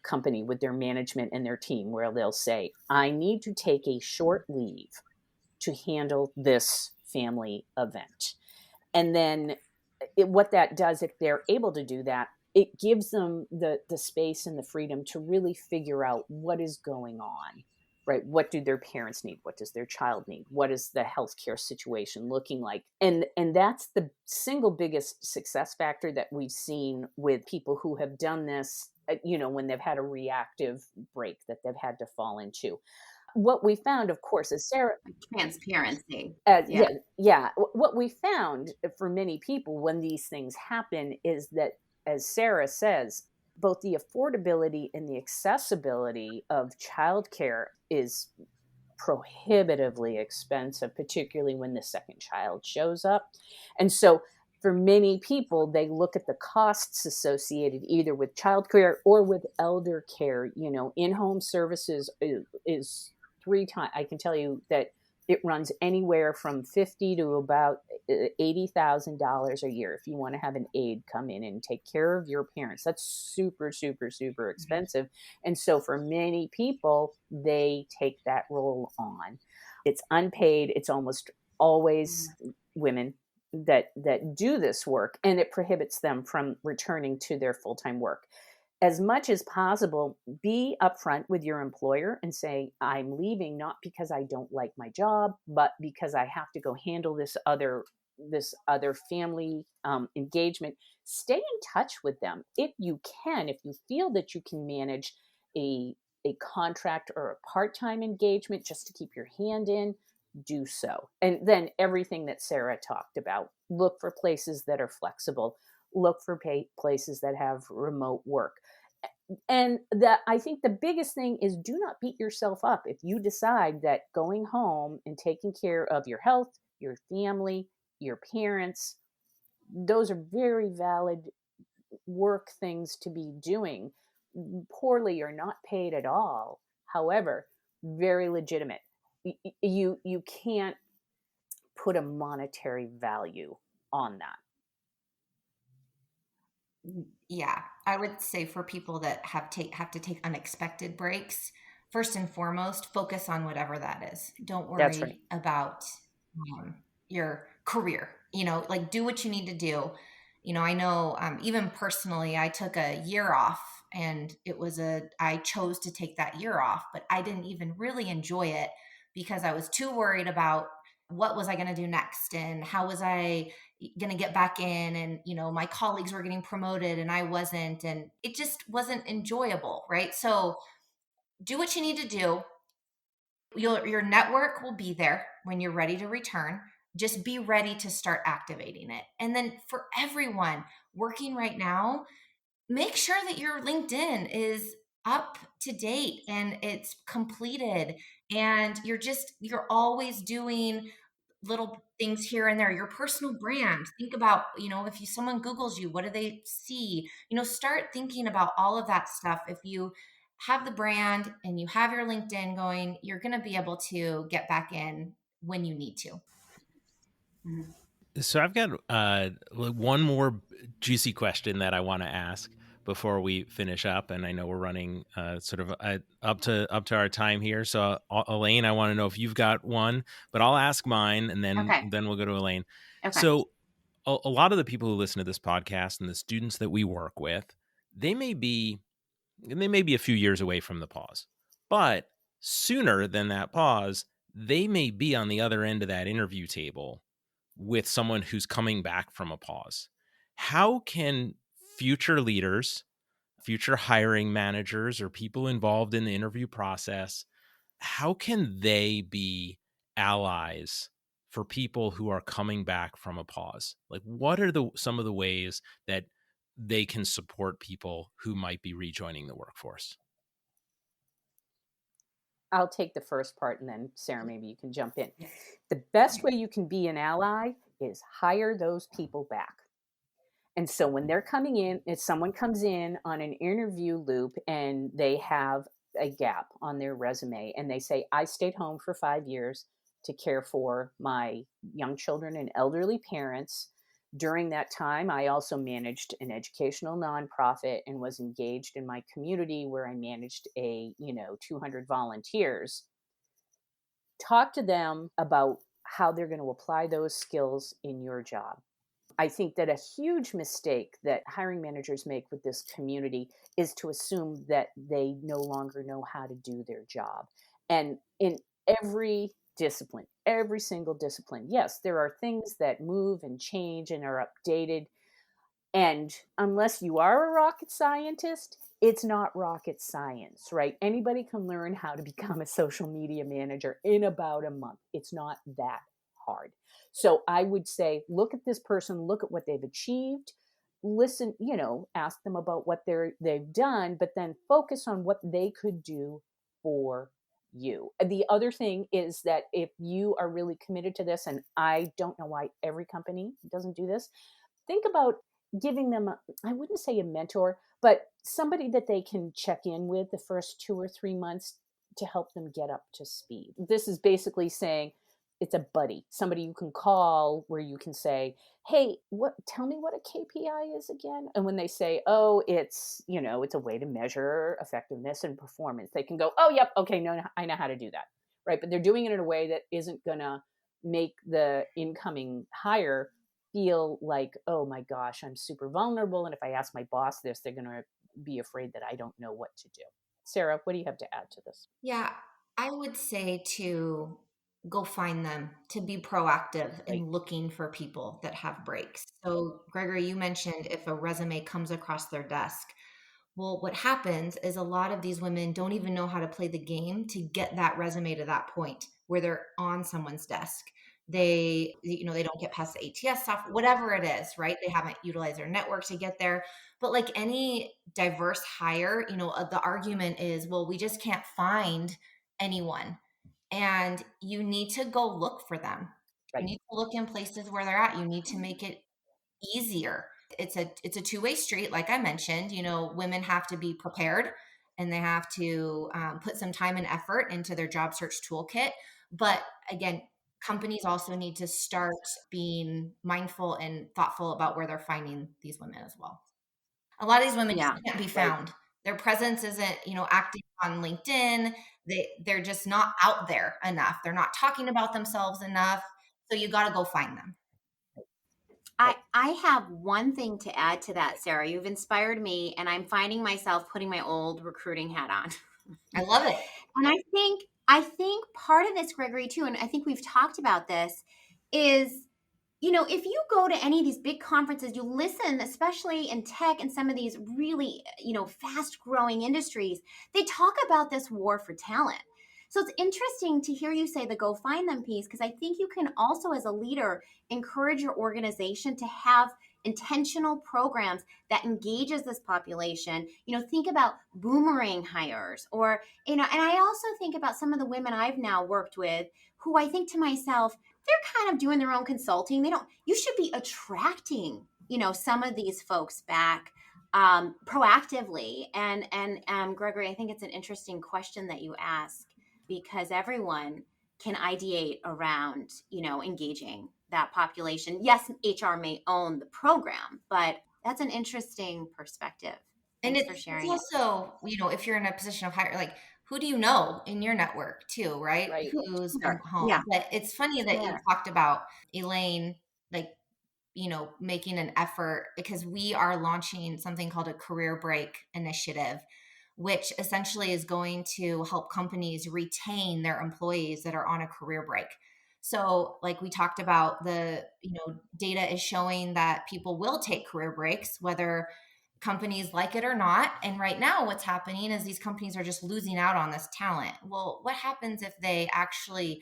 company, with their management and their team, where they'll say, I need to take a short leave to handle this family event. And then what that does, if they're able to do that, it gives them the space and the freedom to really figure out what is going on. Right? What do their parents need? What does their child need? What is the healthcare situation looking like? And that's the single biggest success factor that we've seen with people who have done this, when they've had a reactive break that they've had to fall into. What we found, of course, is transparency. What we found for many people when these things happen is that, as Sarah says, both the affordability and the accessibility of childcare is prohibitively expensive, particularly when the second child shows up. And so for many people, they look at the costs associated either with childcare or with elder care. In-home services is 3 times. I can tell you that It runs anywhere from $50,000 to about $80,000 a year if you want to have an aide come in and take care of your parents. That's super, super, super expensive. And so for many people, they take that role on. It's unpaid. It's almost always women that do this work, and it prohibits them from returning to their full-time work. As much as possible, be upfront with your employer and say, I'm leaving not because I don't like my job, but because I have to go handle this other family engagement. Stay in touch with them if you can. If you feel that you can manage a contract or a part-time engagement just to keep your hand in, do so. And then everything that Sarah talked about, look for places that are flexible, look for places that have remote work. And that, I think the biggest thing is, do not beat yourself up if you decide that going home and taking care of your health, your family, your parents, those are very valid work things to be doing, poorly or not paid at all. However, very legitimate. You can't put a monetary value on that. Yeah, I would say for people that have to take unexpected breaks, first and foremost, focus on whatever that is. Don't That's worry right. about your career. Like, do what you need to do. I know even personally, I took a year off, and I chose to take that year off, but I didn't even really enjoy it because I was too worried about what was I going to do next, and how was I going to get back in, and my colleagues were getting promoted and I wasn't, and it just wasn't enjoyable, right? So do what you need to do. Your network will be there when you're ready to return. Just be ready to start activating it. And then for everyone working right now, make sure that your LinkedIn is up to date and it's completed, and you're always doing little things here and there. Your personal brand, think about, if someone Googles you, what do they see? Start thinking about all of that stuff. If you have the brand and you have your LinkedIn going, you're going to be able to get back in when you need to. So I've got one more juicy question that I want to ask before we finish up, and I know we're running sort of up to our time here. So Elaine, I want to know if you've got one, but I'll ask mine, and then we'll go to Elaine. Okay. So a lot of the people who listen to this podcast and the students that we work with, they may be a few years away from the pause, but sooner than that pause, they may be on the other end of that interview table with someone who's coming back from a pause. How can future leaders, future hiring managers, or people involved in the interview process, how can they be allies for people who are coming back from a pause? Like, what are some of the ways that they can support people who might be rejoining the workforce? I'll take the first part, and then Sarah, maybe you can jump in. The best way you can be an ally is hire those people back. And so when they're coming in, if someone comes in on an interview loop and they have a gap on their resume and they say, I stayed home for 5 years to care for my young children and elderly parents. During that time, I also managed an educational nonprofit and was engaged in my community where I managed 200 volunteers. Talk to them about how they're going to apply those skills in your job. I think that a huge mistake that hiring managers make with this community is to assume that they no longer know how to do their job. And in every discipline, every single discipline, yes, there are things that move and change and are updated. And unless you are a rocket scientist, it's not rocket science, right? Anybody can learn how to become a social media manager in about a month. It's not that hard. So I would say, look at this person, look at what they've achieved, listen, ask them about what they've done, but then focus on what they could do for you. The other thing is that if you are really committed to this, and I don't know why every company doesn't do this, think about giving them, I wouldn't say a mentor, but somebody that they can check in with the first 2 or 3 months to help them get up to speed. This is basically saying, it's a buddy, somebody you can call where you can say, hey, tell me what a KPI is again. And when they say, oh, it's, it's a way to measure effectiveness and performance, they can go, oh, yep, okay, no, I know how to do that. Right. But they're doing it in a way that isn't going to make the incoming hire feel like, oh my gosh, I'm super vulnerable. And if I ask my boss this, they're going to be afraid that I don't know what to do. Sarah, what do you have to add to this? Yeah, I would say to go find them, to be proactive in looking for people that have breaks. So, Gregory, you mentioned if a resume comes across their desk. Well, what happens is a lot of these women don't even know how to play the game to get that resume to that point where they're on someone's desk. They don't get past the ATS software, whatever it is, right? They haven't utilized their network to get there. But like any diverse hire, the argument is, well, we just can't find anyone. And you need to go look for them. Right. You need to look in places where they're at. You need to make it easier. It's a two-way street. Like I mentioned, women have to be prepared and they have to put some time and effort into their job search toolkit. But again, companies also need to start being mindful and thoughtful about where they're finding these women as well. A lot of these women just can't be found. Right. Their presence isn't, active on LinkedIn. They're just not out there enough. They're not talking about themselves enough. So you got to go find them. I have one thing to add to that, Sarah. You've inspired me, and I'm finding myself putting my old recruiting hat on. I love it. And I think part of this, Gregory, too, and I think we've talked about this, is, if you go to any of these big conferences, you listen, especially in tech and some of these really, fast growing industries, they talk about this war for talent. So it's interesting to hear you say the go find them piece, because I think you can also, as a leader, encourage your organization to have intentional programs that engages this population. Think about boomerang hires, or, and I also think about some of the women I've now worked with who I think to myself, they're kind of doing their own consulting. You should be attracting, some of these folks back proactively. And Gregory, I think it's an interesting question that you ask, because everyone can ideate around, engaging that population. Yes, HR may own the program, but that's an interesting perspective. Thanks for sharing. It's also, if you're in a position of hire, like, who do you know in your network too, right? Who's home. Yeah. But it's funny that you talked about, Elaine, like, making an effort, because we are launching something called a career break initiative, which essentially is going to help companies retain their employees that are on a career break. So like we talked about, the data is showing that people will take career breaks, whether companies like it or not. And right now what's happening is these companies are just losing out on this talent. Well, what happens if they actually,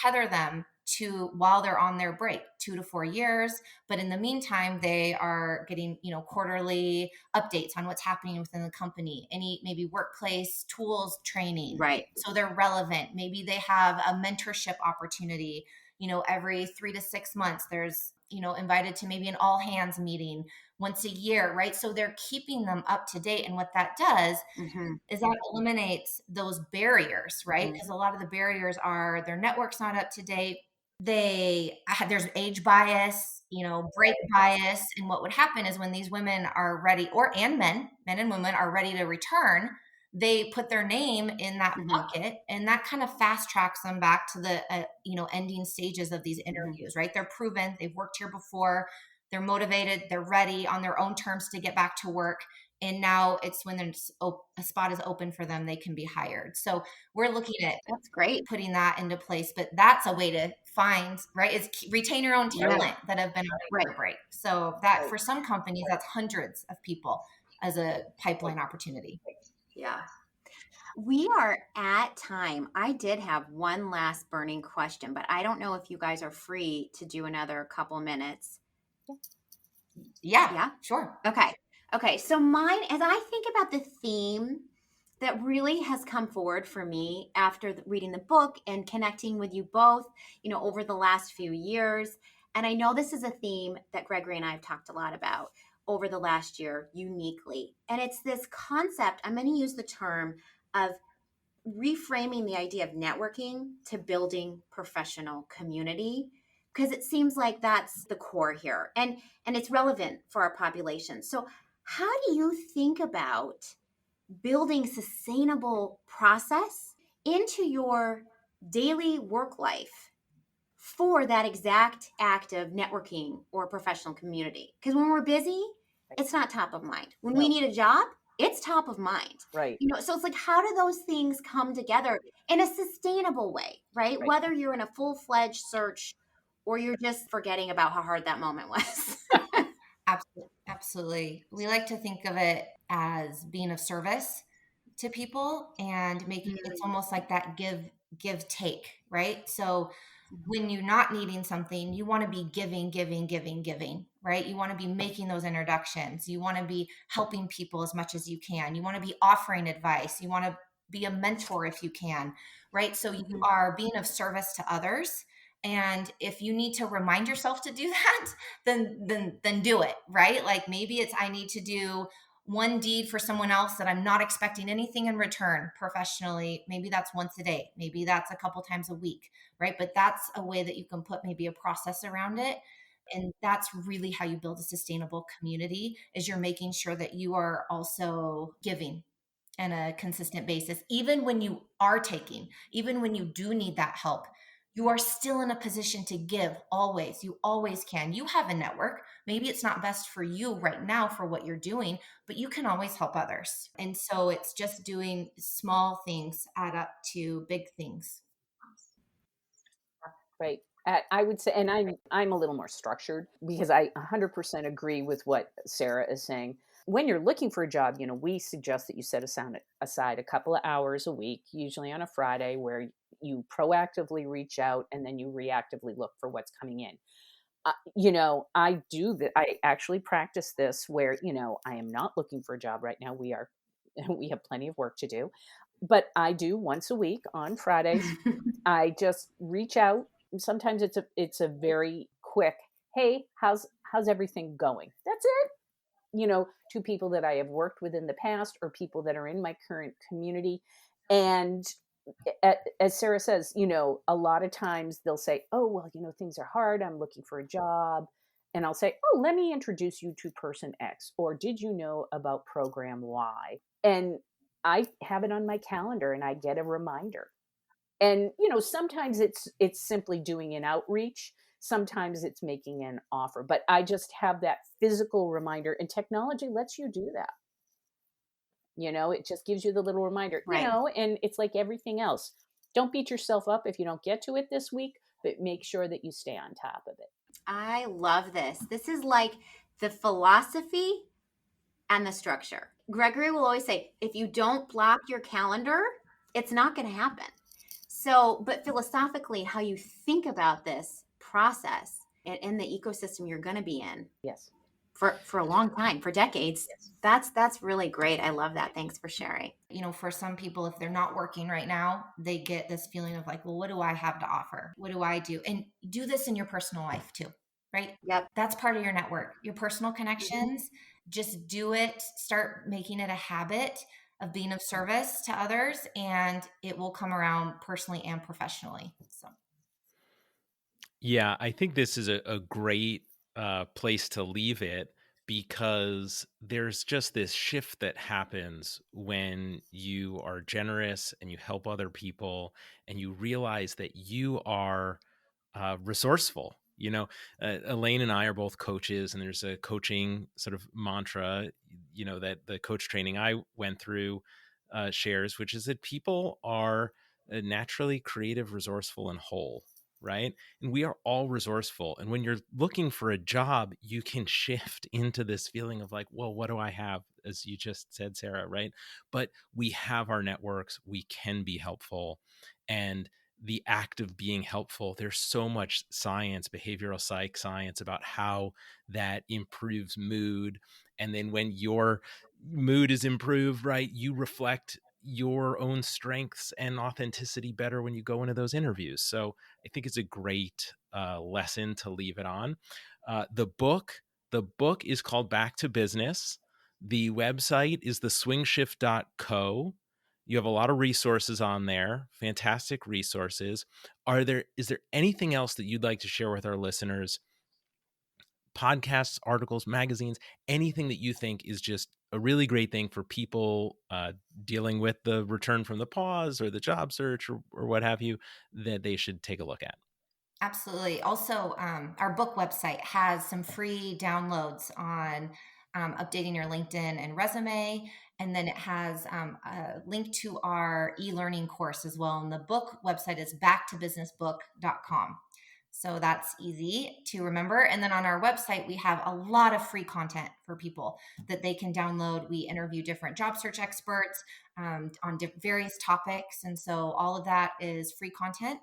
tether them to while they're on their break, 2 to 4 years, but in the meantime they are getting quarterly updates on what's happening within the company, any maybe workplace tools training, right? So they're relevant. Maybe they have a mentorship opportunity, every 3 to 6 months. There's invited to maybe an all hands meeting once a year, right? So they're keeping them up to date. And what that does is that eliminates those barriers, right? Because a lot of the barriers are their network's not up to date. There's age bias, break bias. And what would happen is when these women are ready, and men and women are ready to return, they put their name in that bucket, and that kind of fast tracks them back to the, ending stages of these interviews, right? They're proven, they've worked here before, they're motivated, they're ready on their own terms to get back to work. And now it's when there's a spot is open for them, they can be hired. So we're looking at that's great, putting that into place. But that's a way to find, right? Is retain your own talent that have been on a break. So that for some companies, that's hundreds of people as a pipeline opportunity. Yeah. We are at time. I did have one last burning question, but I don't know if you guys are free to do another couple minutes. Yeah, sure. Okay. So mine, as I think about the theme that really has come forward for me after reading the book and connecting with you both, over the last few years. And I know this is a theme that Gregory and I have talked a lot about over the last year uniquely. And it's this concept, I'm going to use the term of reframing the idea of networking to building professional community, because it seems like that's the core here, and it's relevant for our population. So how do you think about building sustainable process into your daily work life for that exact act of networking or professional community? Because when we're busy, it's not top of mind. When we need a job, it's top of mind. Right. So it's like, how do those things come together in a sustainable way, right? Whether you're in a full-fledged search or you're just forgetting about how hard that moment was. Absolutely. We like to think of it as being of service to people and making it's almost like that give take, right? So when you're not needing something, you want to be giving, right? You want to be making those introductions. You want to be helping people as much as you can. You want to be offering advice. You want to be a mentor if you can, right? So you are being of service to others. And if you need to remind yourself to do that, then do it, right? Like maybe it's I need to do one deed for someone else that I'm not expecting anything in return professionally. Maybe that's once a day. Maybe that's a couple times a week, right? But that's a way that you can put maybe a process around it. And that's really how you build a sustainable community is you're making sure that you are also giving on a consistent basis. Even when you are taking, even when you do need that help, you are still in a position to give always. You always can. You have a network. Maybe it's not best for you right now for what you're doing, but you can always help others. And so it's just doing small things add up to big things. Right. I would say, and I'm a little more structured because I 100% agree with what Sarah is saying. When you're looking for a job, we suggest that you set aside a couple of hours a week, usually on a Friday, where you proactively reach out and then you reactively look for what's coming in. I do that. I actually practice this where, I am not looking for a job right now. We have plenty of work to do, but I do once a week on Fridays. I just reach out. Sometimes it's a very quick, hey, how's everything going? That's it. To people that I have worked with in the past or people that are in my current community. And as Sarah says, a lot of times they'll say, oh, well, things are hard. I'm looking for a job. And I'll say, oh, let me introduce you to person X, or did you know about program Y? And I have it on my calendar and I get a reminder. And, sometimes it's simply doing an outreach. Sometimes it's making an offer, but I just have that physical reminder, and technology lets you do that. It just gives you the little reminder, Right. And it's like everything else. Don't beat yourself up if you don't get to it this week, but make sure that you stay on top of it. I love this. This is like the philosophy and the structure. Gregory will always say, if you don't block your calendar, it's not going to happen. So, but philosophically, how you think about this process and in the ecosystem you're going to be in. Yes. For a long time, for decades. Yes. That's really great. I love that. Thanks for sharing. For some people, if they're not working right now, they get this feeling of like, well, what do I have to offer? What do I do? And do this in your personal life too, right? Yep. That's part of your network, your personal connections. Just do it. Start making it a habit of being of service to others, and it will come around personally and professionally. So. Yeah, I think this is a great place to leave it, because there's just this shift that happens when you are generous and you help other people and you realize that you are resourceful. Elaine and I are both coaches, and there's a coaching sort of mantra, that the coach training I went through shares, which is that people are naturally creative, resourceful, and whole. Right. And we are all resourceful. And when you're looking for a job, you can shift into this feeling of like, well, what do I have? As you just said, Sarah, right? But we have our networks. We can be helpful. And the act of being helpful, there's so much science, behavioral psych science, about how that improves mood. And then when your mood is improved, right, you reflect your own strengths and authenticity better when you go into those interviews. So I think it's a great lesson to leave it on. The book is called Back to Business. The website is theswingshift.co. You have a lot of resources on there, fantastic resources. Is there anything else that you'd like to share with our listeners? Podcasts, articles, magazines, anything that you think is just a really great thing for people dealing with the return from the pause or the job search or what have you, that they should take a look at? Absolutely. Also, our book website has some free downloads on updating your LinkedIn and resume. And then it has a link to our e-learning course as well. And the book website is backtobusinessbook.com. So that's easy to remember. And then on our website, we have a lot of free content for people that they can download. We interview different job search experts on various topics. And so all of that is free content.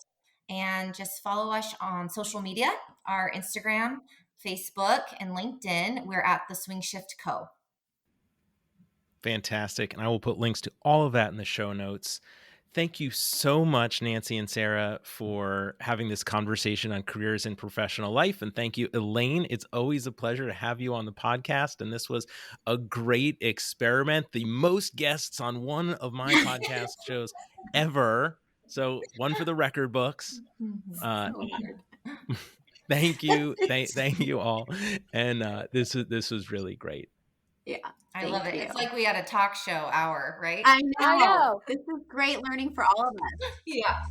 And just follow us on social media, our Instagram, Facebook, and LinkedIn. We're at The Swing Shift Co. Fantastic. And I will put links to all of that in the show notes. Thank you so much, Nancy and Sarah, for having this conversation on careers in professional life. And thank you, Elaine. It's always a pleasure to have you on the podcast. And this was a great experiment. The most guests on one of my podcast shows ever. So one for the record books. Thank you. Thank you all. And this was really great. Yeah. I love it. It's like we had a talk show hour, right? I know. This is great learning for all of us. Yeah.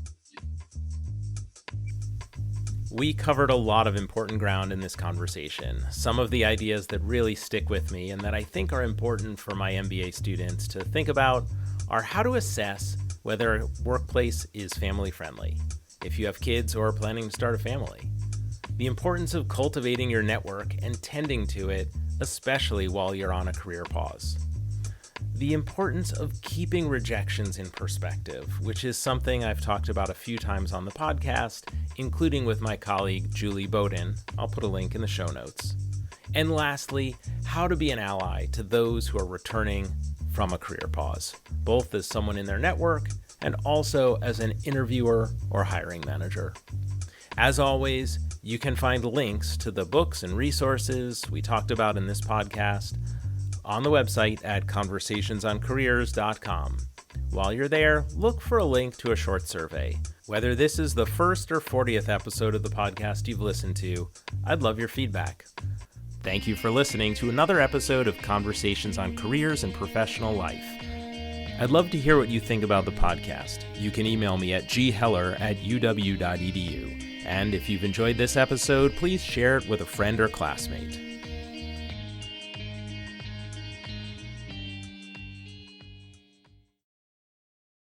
We covered a lot of important ground in this conversation. Some of the ideas that really stick with me and that I think are important for my MBA students to think about are how to assess whether a workplace is family friendly, if you have kids or are planning to start a family, the importance of cultivating your network and tending to it, especially while you're on a career pause. The importance of keeping rejections in perspective, which is something I've talked about a few times on the podcast, including with my colleague Julie Bowden. I'll put a link in the show notes. And lastly, how to be an ally to those who are returning from a career pause, both as someone in their network and also as an interviewer or hiring manager. As always, you can find links to the books and resources we talked about in this podcast on the website at conversationsoncareers.com. While you're there, look for a link to a short survey. Whether this is the first or 40th episode of the podcast you've listened to, I'd love your feedback. Thank you for listening to another episode of Conversations on Careers and Professional Life. I'd love to hear what you think about the podcast. You can email me at gheller@uw.edu. And if you've enjoyed this episode, please share it with a friend or classmate.